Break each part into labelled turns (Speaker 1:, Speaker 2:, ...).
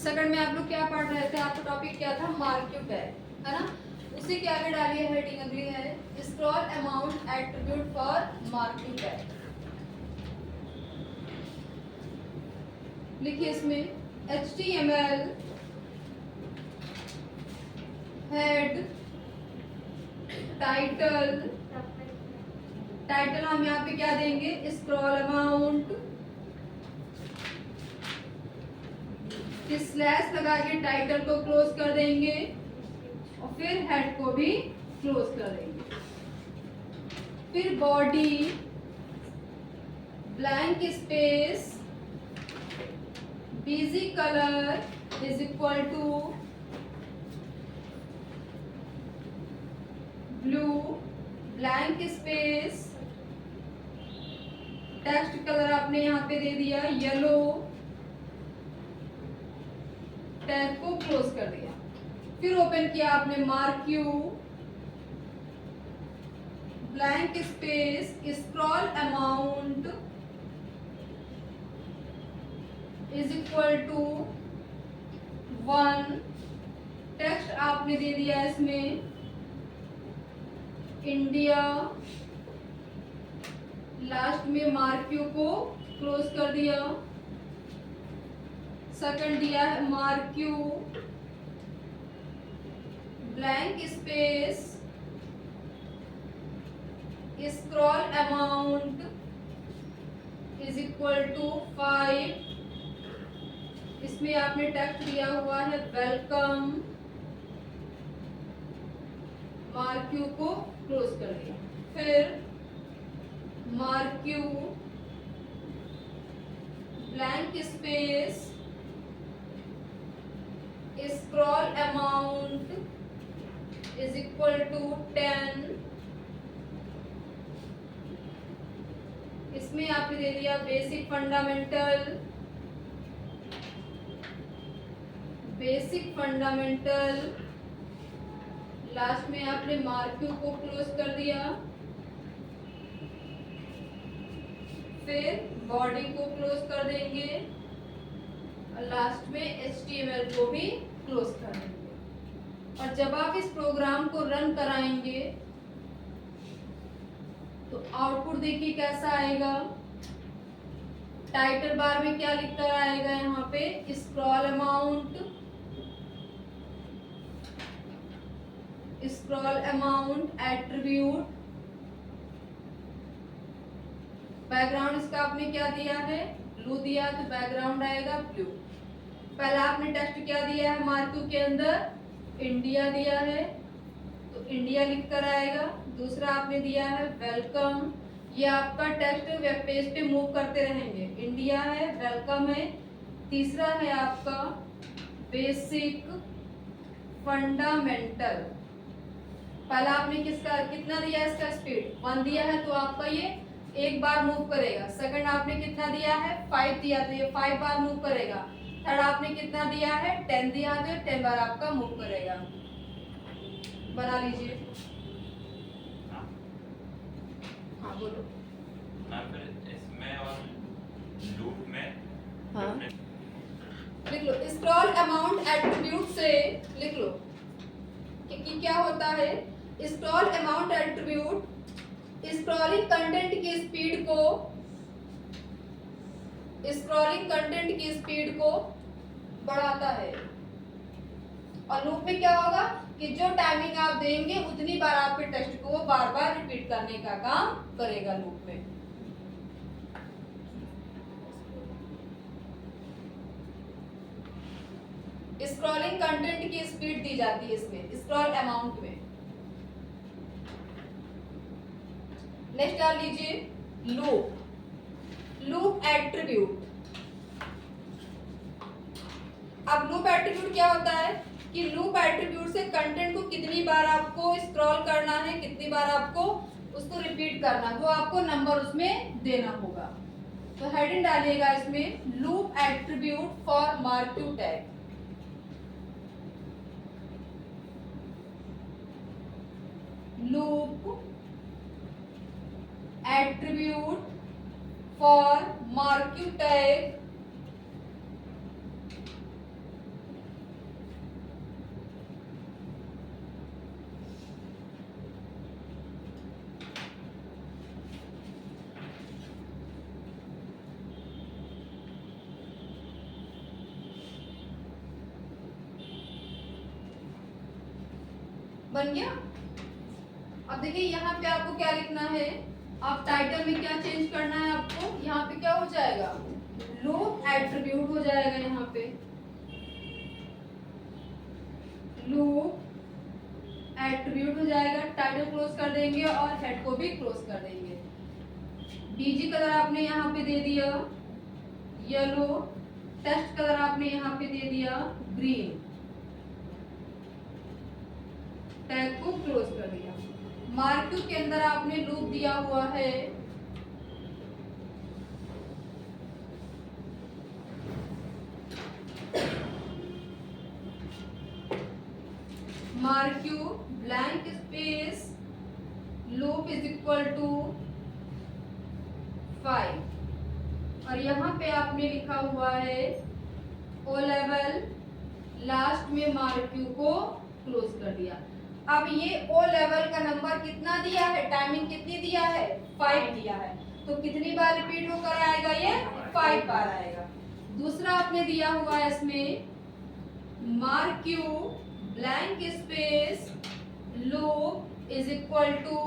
Speaker 1: Second में आप लोग क्या पढ़ रहे थे, आपका टॉपिक क्या था, मार्क्यू टैग, है ना। उसी के आगे डालिए हेडिंग अगली है scroll amount attribute for marquee tag. लिखिए इसमें HTML हेड टाइटल, टाइटल हम यहाँ पे क्या देंगे, स्क्रॉल अमाउंट, स्लैश लगा के टाइटल को क्लोज कर देंगे और फिर हेड को भी क्लोज कर देंगे। फिर body blank space busy colour is equal to blue blank space, text colour आपने यहाँ पे दे दिया येलो, टैग को क्लोज कर दिया। फिर ओपन किया आपने marquee blank space scroll amount is equal to 1, text आपने दे दिया इसमें इंडिया, लास्ट में मार्क्यू को क्लोज कर दिया। सेकंड दिया है marquee blank space scroll amount is equal to 5, इसमें आपने टेक्स्ट दिया हुआ है वेलकम, मार्क्यू को क्लोज कर दिया। फिर marquee blank space scroll amount is equal to 10, इसमें आपने दे दिया basic fundamental, basic fundamental, last में आपने मार्क्यू को क्लोज कर दिया। फिर बॉडी को क्लोज कर देंगे और लास्ट में HTML को भी क्लोज कर देंगे। और जब आप इस प्रोग्राम को रन कराएंगे तो आउटपुट देखिए कैसा आएगा। टाइटल बार में क्या लिखकर आएगा, यहाँ पे scroll amount, scroll amount attribute, background इसका आपने क्या दिया है, ब्लू दिया, तो बैकग्राउंड आएगा ब्लू। पहला आपने टेक्स्ट क्या दिया है, मार्क्यू के अंदर इंडिया दिया है तो इंडिया लिखकर आएगा। दूसरा आपने दिया है वेलकम, ये आपका टेक्स्ट वेब पेज पे मूव करते रहेंगे, इंडिया है वेलकम है। तीसरा है आपका बेसिक फंडामेंटल, पहला आपने किसका कितना दिया है, इसका स्पीड 1 दिया है तो आपका ये एक बार मूव करेगा। सेकंड आपने कितना दिया है 5 दिया तो ये 5 बार मूव करेगा। थर्ड आपने कितना दिया है 10 दिया तो ये 10 बार आपका मूव करेगा। बना लीजिए। हाँ बोलो।
Speaker 2: फिर इसमें और लूप में
Speaker 1: हाँ लिख लो, स्क्रॉल अमाउंट एट्रीब्यूट से लिख लो कि क्या होता है। Scroll amount attribute scrolling content की स्पीड को, स्क्रॉलिंग कंटेंट की स्पीड को बढ़ाता है। और लूप में क्या होगा कि जो टाइमिंग आप देंगे उतनी बार आपके टेक्स्ट को वो बार बार रिपीट करने का काम करेगा लूप में। स्क्रॉलिंग कंटेंट की स्पीड दी जाती है इसमें, स्क्रॉल अमाउंट में। नेक्स्ट डाल लीजिए लूप, लूप एट्रीब्यूट। अब लूप एट्रीब्यूट क्या होता है कि लूप एट्रीब्यूट से कंटेंट को कितनी बार आपको स्क्रॉल करना है, कितनी बार आपको उसको रिपीट करना है, वो आपको नंबर उसमें देना होगा। तो हेडिंग डालिएगा इसमें loop attribute for marquee tag. Loop attribute for marquee tag बन गया। अब देखिए यहाँ पे आपको क्या लिखना है, आप टाइटल में क्या चेंज करना है आपको, यहाँ पे क्या हो जाएगा, लूप एट्रीब्यूट हो जाएगा, यहाँ पे लूप एट्रीब्यूट हो जाएगा। टाइटल क्लोज कर देंगे और हेड को भी क्लोज कर देंगे। बीजी कलर आपने यहाँ पे दे दिया येलो, टेक्स्ट कलर आपने यहाँ पे दे दिया ग्रीन, टैग को क्लोज कर दिया। मार्क्यू के अंदर आपने लूप दिया हुआ है marquee blank space loop is equal to 5 और यहाँ पे आपने लिखा हुआ है ओ लेवल, लास्ट में मार्क्यू को क्लोज कर दिया। अब ये ओ लेवल का नंबर कितना दिया है, टाइमिंग कितनी दिया है, 5 दिया है, तो कितनी बार रिपीट होकर आएगा, ये 5 बार आएगा। दूसरा आपने दिया हुआ है इसमें marquee blank space loop is equal to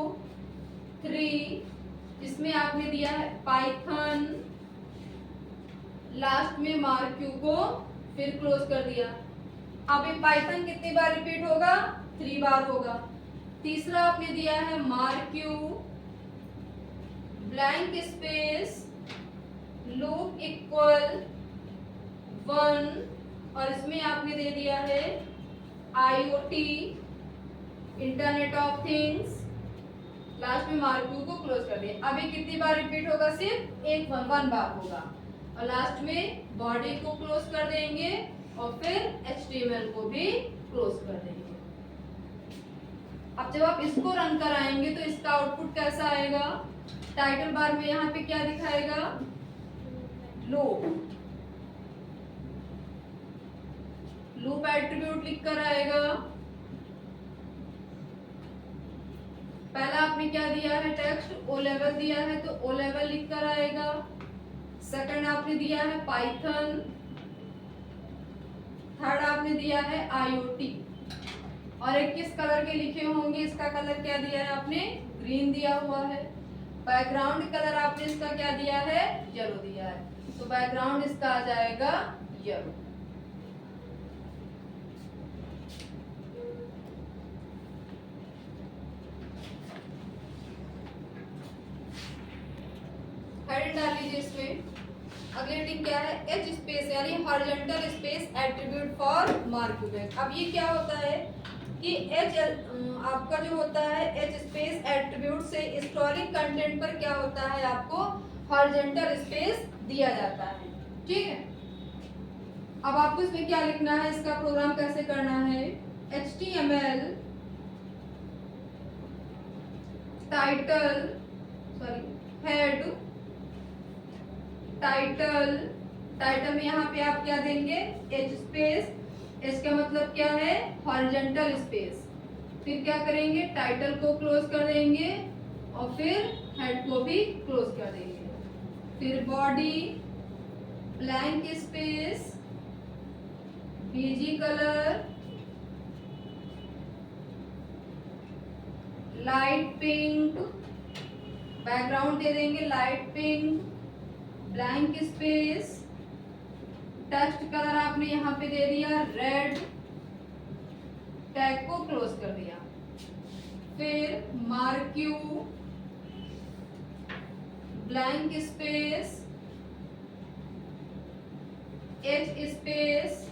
Speaker 1: 3, इसमें आपने दिया है पाइथन, लास्ट में मार्क्यू को फिर क्लोज कर दिया। अब ये पाइथन कितनी बार रिपीट होगा, 3 बार होगा। तीसरा आपने दिया है marquee blank space loop equal 1 और इसमें आपने दे दिया है IoT internet of things, last में मार्क्यू को क्लोज कर दिया। अब ये कितनी बार रिपीट होगा, सिर्फ एक 1 बार होगा और लास्ट में बॉडी को क्लोज कर देंगे और फिर HTML को भी क्लोज कर देंगे। अब जब आप इसको रन कराएंगे तो इसका आउटपुट कैसा आएगा, टाइटल बार में यहाँ पे क्या दिखाएगा, लूप एट्रीब्यूट लिख कर आएगा। पहला आपने क्या दिया है, टेक्स्ट ओ लेवल दिया है तो ओ लेवल लिख कर आएगा। सेकंड आपने दिया है पाइथन, थर्ड आपने दिया है IoT और एक किस कलर के लिखे होंगे, इसका कलर क्या दिया है आपने, ग्रीन दिया हुआ है। बैकग्राउंड कलर आपने इसका क्या दिया है, येलो दिया है, तो बैकग्राउंड इसका आ जाएगा येलो। हेडिंग डाल लीजिए इसमें। अगली हेडिंग क्या है, एच स्पेस यानी horizontal space attribute for marquee back. अब ये क्या होता है कि एच आपका जो होता है एच स्पेस एट्रीब्यूट से स्क्रॉलिंग कंटेंट पर क्या होता है, आपको हॉरिजॉन्टल स्पेस दिया जाता है, ठीक है। अब आपको इसमें क्या लिखना है, इसका प्रोग्राम कैसे करना है, HTML टाइटल हेड टाइटल में यहाँ पे आप क्या देंगे, एच स्पेस, एच का मतलब क्या है, हॉरिजॉन्टल स्पेस, फिर क्या करेंगे, टाइटल को क्लोज कर देंगे और फिर हेड को भी क्लोज कर देंगे। फिर बॉडी ब्लैंक स्पेस बीजी कलर लाइट पिंक, बैकग्राउंड दे देंगे light pink, blank space, text colour आपने यहाँ पे दे दिया रेड, टैग को क्लोज कर दिया। फिर marquee blank space H space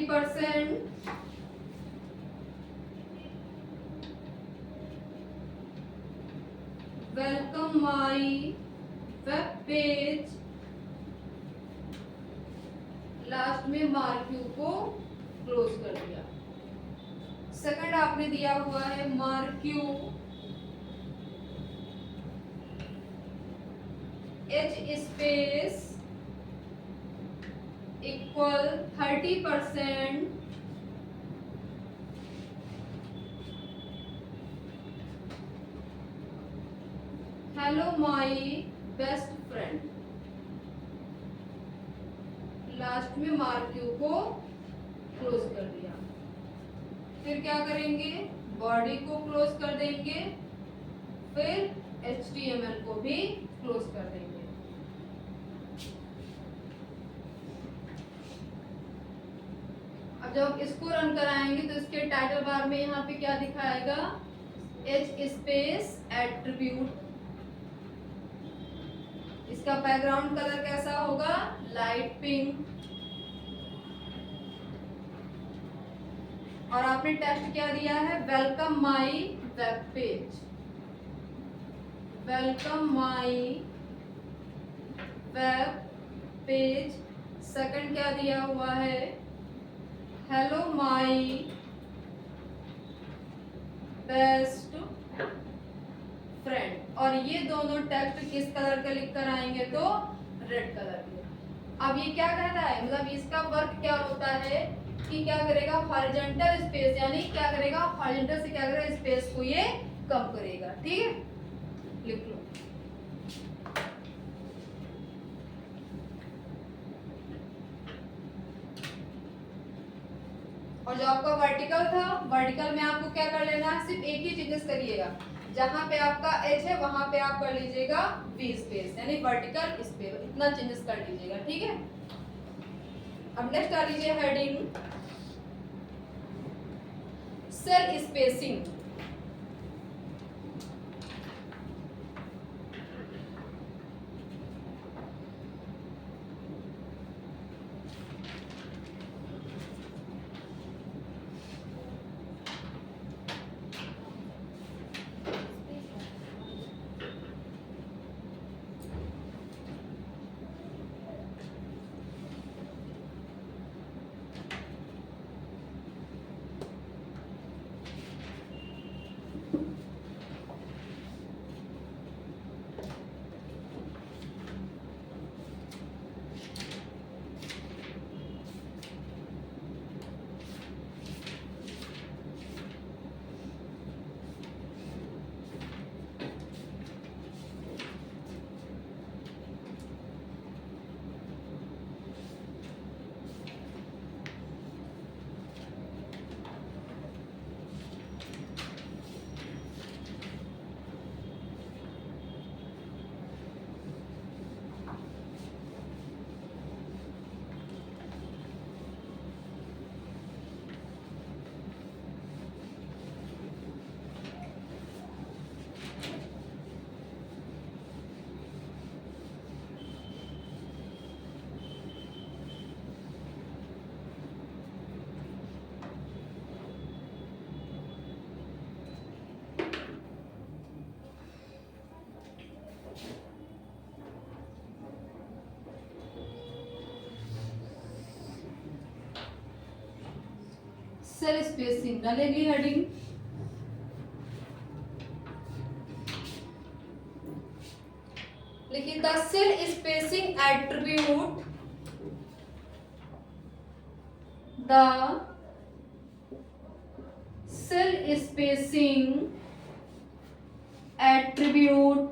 Speaker 1: %, welcome my web page, last में मार्क्यू को क्लोज कर दिया। सेकंड आपने दिया हुआ है marquee H space equal 30%, hello my best friend. Last में मार्क यू को क्लोज कर दिया। फिर क्या करेंगे, बॉडी को क्लोज कर देंगे, फिर HTML को भी क्लोज कर देंगे। अब जब इसको रन कराएंगे तो इसके टाइटल बार में यहाँ पे क्या दिखाएगा, H स्पेस एट्रीब्यूट। इसका बैकग्राउंड कलर कैसा होगा, लाइट पिंक। और आपने टेक्स्ट क्या दिया है, welcome my web page, welcome my web page. Second क्या दिया हुआ है, हेलो माय बेस्ट फ्रेंड। और ये दोनों टेक्स्ट किस कलर के लिख कर आएंगे, तो रेड कलर के। अब ये क्या कहता है, मतलब इसका वर्क क्या होता है कि क्या करेगा, हॉरिजॉन्टल स्पेस, यानी क्या करेगा, हॉरिजॉन्टल से क्या करेगा, स्पेस को ये कम करेगा। ठीक है, लिख लो। और जो आपका वर्टिकल था, वर्टिकल में आपको क्या कर लेना है, सिर्फ एक ही चेंजेस करिएगा, जहां पे आपका एच है वहां पे आप कर लीजिएगा वी स्पेस, यानी वर्टिकल स्पेस, इतना चेंजेस कर लीजिएगा। ठीक है, अब नेक्स्ट आ लीजिए heading cell spacing. Cell spacing डालेंगे हेडिंग, लेकिन the cell spacing attribute, the cell spacing attribute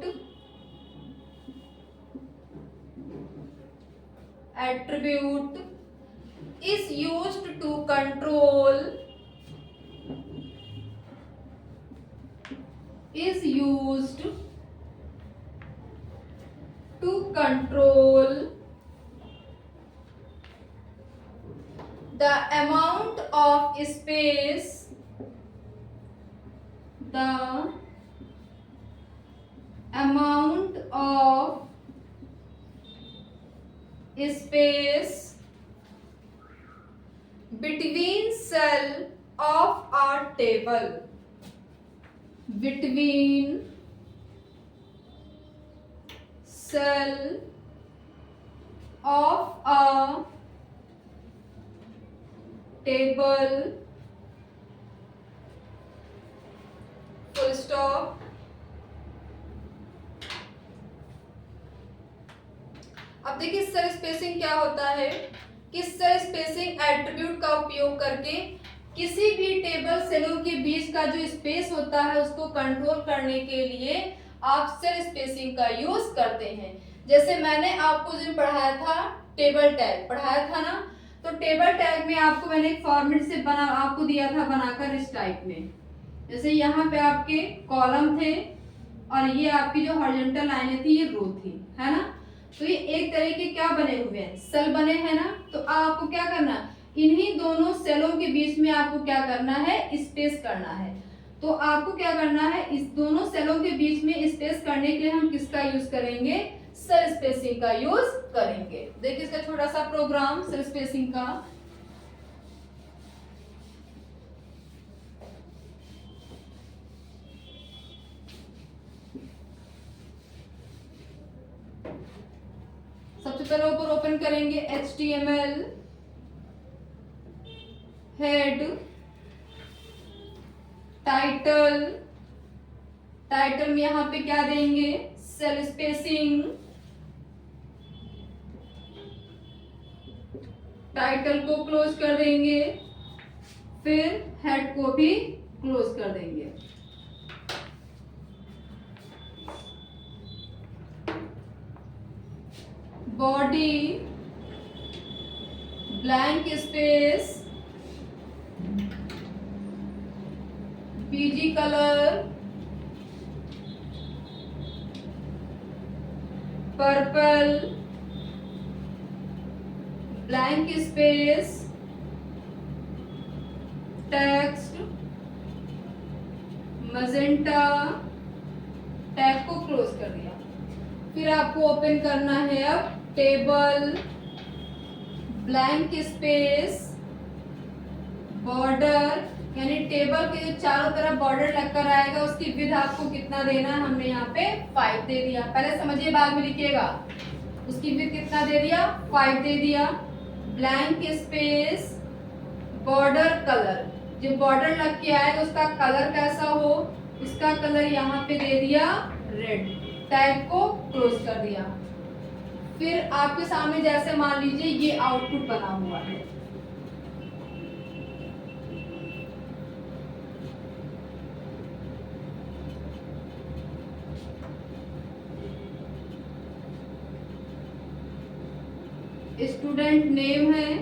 Speaker 1: is used to control the amount of space between cell of a table, between cell of a table, full stop। अब देखिए cell spacing क्या होता है, कि cell spacing attribute का उपयोग करके किसी भी टेबल सेलों के बीच का जो स्पेस होता है उसको कंट्रोल करने के लिए आप सेल स्पेसिंग का यूज करते हैं। जैसे मैंने आपको जो पढ़ाया था टेबल टैग पढ़ाया था ना, तो टेबल टैग में आपको मैंने एक फॉर्मेट से बना आपको दिया था बनाकर इस टाइप में। जैसे यहाँ पे आपके कॉलम थे और ये आपकी जो हॉरिजॉन्टल लाइनें थी ये रो थी, है ना। तो ये एक तरह के क्या बने हुए हैं, सेल बने हैं ना। तो आपको क्या करना, इन्हीं दोनों सेलों के बीच में आपको क्या करना है, स्पेस करना है। तो आपको क्या करना है, इस दोनों सेलों के बीच में स्पेस करने के लिए हम किसका यूज करेंगे, सेल स्पेसिंग का यूज करेंगे। देखिए इसका छोटा सा प्रोग्राम सेल स्पेसिंग का। सबसे पहले ऊपर ओपन करेंगे HTML हेड टाइटल, टाइटल में यहाँ पे क्या देंगे, सेल स्पेसिंग। टाइटल को क्लोज कर देंगे, फिर हेड को भी क्लोज कर देंगे। Body blank space, PG colour, purple, blank space, text, magenta, tag को क्लोज कर दिया। फिर आपको ओपन करना है अब टेबल ब्लैंक स्पेस बॉर्डर, यानी टेबल के जो चारों तरफ बॉर्डर लगकर आएगा उसकी विड्थ आपको कितना देना है, हमने यहाँ पे 5 दे दिया। पहले समझिए बाद में लिखिएगा, उसकी विड्थ कितना दे दिया, 5 दे दिया। ब्लैंक स्पेस बॉर्डर कलर, जो बॉर्डर लग के आएगा उसका कलर कैसा हो, उसका कलर यहाँ पे दे दिया रेड। टैग को क्लोज कर दिया। फिर आपके सामने जैसे मान लीजिए ये आउटपुट बना हुआ है, स्टूडेंट नेम है,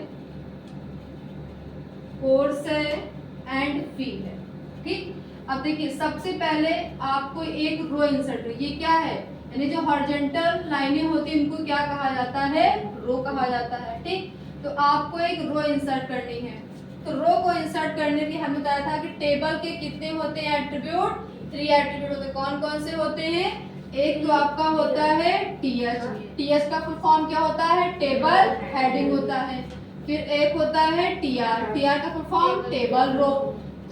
Speaker 1: कोर्स है एंड फी है। ठीक, अब देखिए सबसे पहले आपको एक रो इंसर्ट, ये क्या है, यानी जो हॉरिजॉन्टल लाइनें होती हैं इनको क्या कहा जाता है, रो कहा जाता है। ठीक, तो आपको एक रो इंसर्ट करनी है। तो रो को इंसर्ट करने के लिए हमें बताया था कि टेबल के कितने होते हैं एट्रीब्यूट, 3 एट्रीब्यूट होते हैं। कौन कौन से होते हैं, एक तो आपका होता है टीएच, टीएच का फुल फॉर्म क्या होता है, टेबल हेडिंग होता है। फिर एक होता है टीआर, टीआर का full form table row.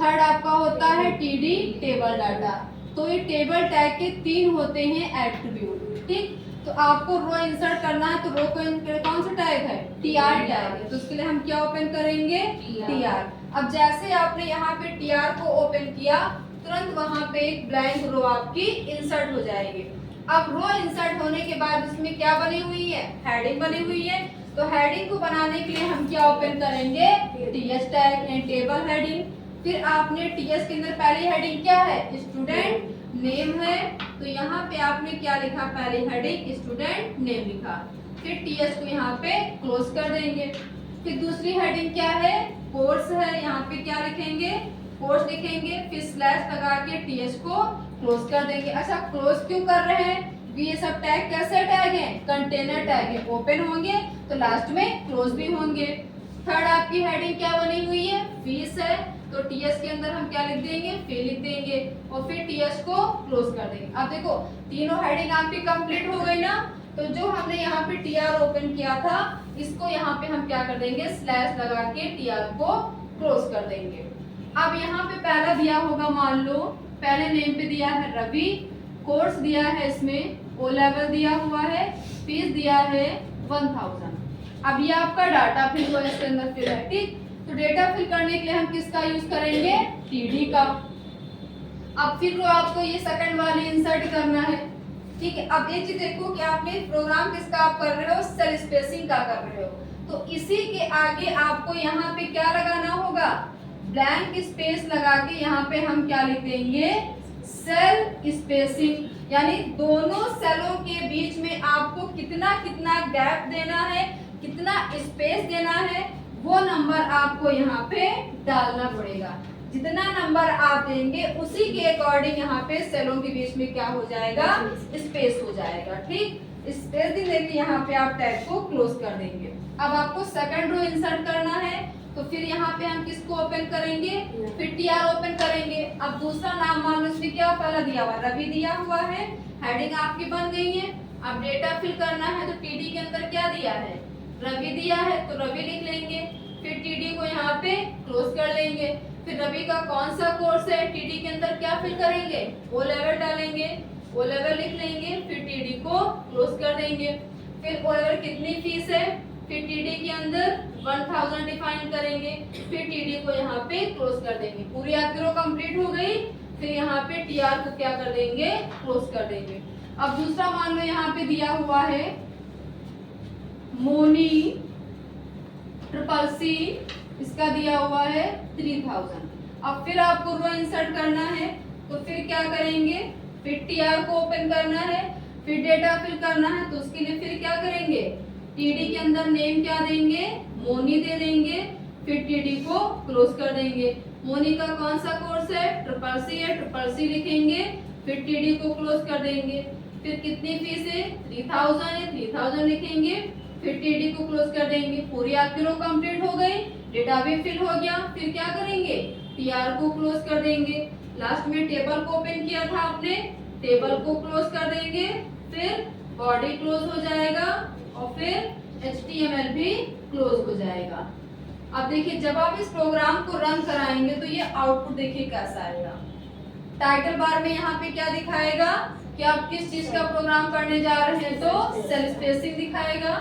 Speaker 1: Third आपका होता है टीडी, टेबल डाटा। तो ये टेबल टैग के 3 होते हैं एट्रीब्यूट। ठीक, तो आपको रो इंसर्ट करना है, तो रो को कौन सा टैग है, टीआर टैग है। तो उसके लिए हम क्या ओपन करेंगे, टीआर। अब जैसे आपने यहाँ पे टीआर को ओपन किया तुरंत वहां पे एक ब्लैंक रो आपकी इंसर्ट हो जाएगी। अब रो इंसर्ट होने के बाद इसमें क्या बनी हुई है, हेडिंग बनी हुई है। तो हेडिंग को बनाने के लिए हम क्या ओपन करेंगे, टीएस टैग यानी टेबल हेडिंग। फिर आपने टीएस के अंदर पहली हेडिंग क्या है, स्टूडेंट नेम है, तो यहाँ पे आपने क्या लिखा, पहली हेडिंग स्टूडेंट नेम लिखा। फिर टीएस को यहाँ पे क्लोज कर देंगे। फिर दूसरी हेडिंग क्या है, कोर्स है, यहाँ पे क्या लिखेंगे, कोर्स लिखेंगे। फिर स्लैश लगा के टीएस को क्लोज कर देंगे। अच्छा, क्लोज क्यों कर रहे हैं, ये सब टैग कैसे टैग है, कंटेनर टैग है, ओपन होंगे तो लास्ट में क्लोज भी होंगे। थर्ड आपकी हेडिंग क्या बनी हुई है, फीस है, तो टीएस के अंदर हम क्या लिख देंगे, फी लिख देंगे और फिर टीएस को क्लोज कर देंगे। अब देखो तीनों हेडिंग आपकी कंप्लीट हो गई ना। तो जो हमने यहाँ पे टीआर ओपन किया था इसको यहाँ पे हम क्या कर देंगे, स्लैश लगा के टीआर को क्लोज कर देंगे। अब यहाँ पे पहला दिया होगा, मान लो पहले नेम पे दिया है रवि, कोर्स दिया है, इसमें ओ लेवल दिया हुआ है, फीस दिया है 1000। अब ये आपका डाटा फिल को इसके अंदर फिल है। ठीक, तो डेटा फिल करने के लिए हम किसका यूज करेंगे, टीडी का। अब फिर आपको ये सेकंड वाली इंसर्ट करना है। ठीक है, अब एक चीज देखो कि आपने प्रोग्राम किसका आप कर रहे हो, सेल स्पेसिंग का कर रहे हो। तो इसी के आगे आपको यहाँ पे क्या लगाना होगा, ब्लैंक स्पेस लगा के यहाँ पे हम क्या लिख देंगे, सेल स्पेसिंग, यानी दोनों सेलों के बीच में आपको कितना कितना गैप देना है, कितना स्पेस देना है, वो नंबर आपको यहाँ पे डालना पड़ेगा। जितना नंबर आप देंगे उसी के अकॉर्डिंग यहाँ पे सेलों के बीच में क्या हो जाएगा, स्पेस हो जाएगा। ठीक, स्पेस देने के यहाँ पे आप टैग को क्लोज कर देंगे। अब आपको सेकंड रो इंसर्ट करना है, तो फिर यहाँ पे हम किसको ओपन करेंगे, फिर टीआर ओपन करेंगे। अब दूसरा नाम मान लो इसमें क्या पहला दिया हुआ रवि दिया हुआ है, हेडिंग आपकी बन गई है। अब डेटा फिल करना है, तो टीडी के अंदर क्या दिया है, रवि दिया है, तो रवि लिख लेंगे। फिर टीडी को यहाँ पे क्लोज कर लेंगे। फिर रवि का कौन सा कोर्स है, टीडी के अंदर क्या फिल करेंगे, ओ लेवल डालेंगे, ओ लेवल लिख लेंगे। फिर टीडी को क्लोज कर देंगे। फिर ओ लेवल कितनी फीस है, फिर टीडी के अंदर 1000 डिफाइन करेंगे। फिर टीडी को यहाँ पे क्लोज कर देंगे। पूरी आपकी रो कंप्लीट हो गई। फिर यहाँ पे टीआर को क्या कर देंगे, क्लोज कर देंगे। अब दूसरा मान लो यहाँ पे दिया हुआ है मोनी ट्रिपल सी, इसका दिया हुआ है 3000। अब फिर आपको रो इंसर्ट करना है, तो फिर क्या करेंगे, फिर टीआर को ओपन करना है, फिर डेटा फिल करना है, तो उसके लिए फिर क्या करेंगे, टीडी के अंदर नेम क्या देंगे, मोनी दे देंगे। फिर टीडी को क्लोज कर देंगे। मोनी का कौन सा कोर्स है, ट्रिपल सी है, ट्रिपल सी लिखेंगे। फिर टीडी को क्लोज कर देंगे। फिर कितनी फीस है, 3000 है, 3000 लिखेंगे। फिर टीडी को क्लोज कर देंगे। पूरी आपकी रो कंप्लीट हो गई, डेटा भी फिल हो गया। फिर क्या करेंगे, टीआर को क्लोज कर देंगे। लास्ट में टेबल को ओपन किया था आपने, टेबल को क्लोज कर देंगे। फिर बॉडी क्लोज हो जाएगा और फिर HTML भी क्लोज हो जाएगा। अब देखिए जब आप इस प्रोग्राम को रन कराएंगे तो ये आउटपुट देखिए कैसा आएगा। टाइटल बार में यहाँ पे क्या दिखाएगा कि आप किस चीज का प्रोग्राम करने जा रहे हैं, तो सेल स्पेसिंग दिखाएगा।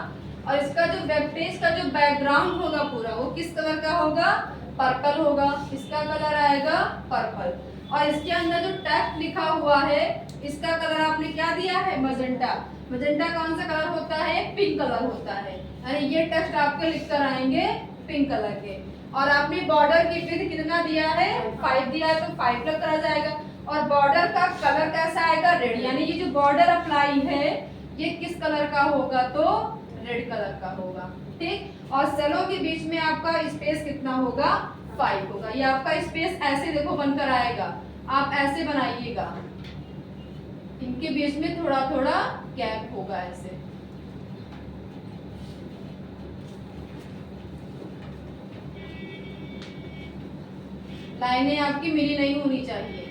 Speaker 1: और इसका जो वेब पेज का जो बैकग्राउंड होगा पूरा, वो किस कलर का होगा, पर्पल होगा। इसका कलर आएगा पर्पल। और इसके अंदर जो टेक्स्ट लिखा हुआ है, इसका कलर आपने क्या दिया है, मजेंटा। मजेंटा कौन सा कलर होता है, पिंक कलर होता है। यानी ये टेक्स्ट आपके लिख कर आएंगे पिंक कलर के। और आपने बॉर्डर की विड्थ कितना दिया है, 5 दिया है, तो 5 लग करा जाएगा। और बॉर्डर का कलर कैसा आएगा, रेड। यानी ये जो बॉर्डर अप्लाई है ये किस कलर का होगा, तो रेड कलर का होगा। ठीक, और सेलों के बीच में आपका स्पेस कितना होगा, 5 होगा। ये आपका स्पेस ऐसे देखो बनकर आएगा, आप ऐसे बनाइएगा, इनके बीच में थोड़ा थोड़ा गैप होगा ऐसे। लाइनें आपकी मिली नहीं होनी चाहिए।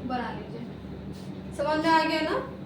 Speaker 1: बना लीजिए। समझ में आ गया ना?